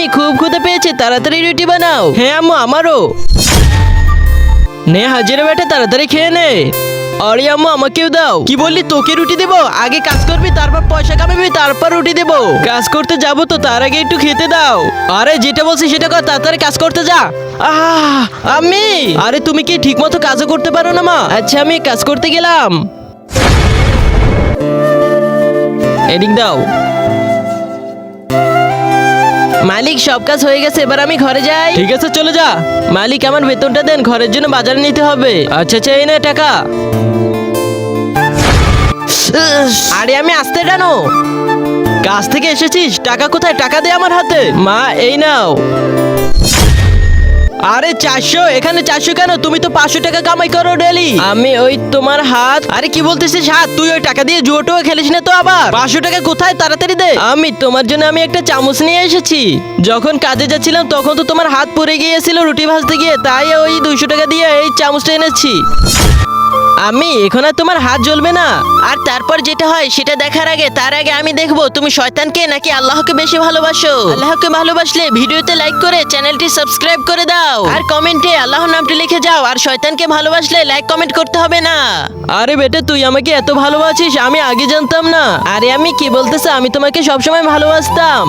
আম্মি খুব ক্ষুধা পেয়েছে, তাড়াতাড়ি রুটি বানাও। হ্যাঁ আম্মু, আমারও। নে হাজিরা বেটা, তাড়াতাড়ি খেয়ে নে। আরে আম্মু আমাকেও দাও। কি বললি, তোকে রুটি দেবো? আগে কাজ করবি, তারপর পয়সা কামাবি, তারপর রুটি দেবো। কাজ করতে যাবো তো, তার আগে একটু খেতে দাও। আরে যেটা বলছি সেটা কর, তাড়াতাড়ি কাজ করতে যা। আম্মি, আরে তুমি কি ঠিক মতো কাজও করতে পারো না মা? আচ্ছা আমি কাজ করতে গেলাম। এদিক দাও। মালিক সব কাজ হয়ে গেছে, এবার আমি ঘরে যাই। ঠিক আছে চলে যা। মালিক আমার বেতনটা দেন, ঘরের জন্য বাজারে নিতে হবে। আচ্ছা আচ্ছা, এই নে টাকা। আরে আমি আসতে জানো, কাজ থেকে এসেছিস, টাকা কোথায়? টাকা দে আমার হাতে। মা এই নাও। আরে 400? এখানে 400 কেন? তুমি তো 500 টাকা কামাই করো ডেলি। আমি ওই তোমার হাত। আরে কি বলতেছিস হাত? তুই ওই টাকা দিয়ে জুয়াটো খেলিস না তো আবার? 500 টাকা কোথায়? তাড়াতাড়ি দে। আমি তোমার জন্য আমি একটা চামচ নিয়ে এসেছি। যখন কাজে যাচ্ছিলাম তখন তো তোমার হাত পুড়ে গিয়েছিল রুটি ভাজতে গিয়ে, তাই ওই 200 টাকা দিয়ে এই চামচটা এনেছি। আমি এখন আর তোমার হাত জ্বলবে না। আর তারপর যেটা হয় সেটা দেখার আগে, তার আগে আমি দেখবো তুমি শয়তানকে নাকি আল্লাহকে বেশি ভালোবাসো। আল্লাহকে ভালোবাসলে ভিডিওতে লাইক করে চ্যানেলটি সাবস্ক্রাইব করে দাও, আর কমেন্টে আল্লাহর নামটি লিখে যাও। আর শয়তানকে ভালোবাসলে লাইক কমেন্ট করতে হবে না। আরে বেটা, তুই আমাকে এত ভালোবাসিস আমি আগে জানতাম না। আরে আমি কি বলতেছি, আমি তোমাকে সবসময় ভালোবাসতাম।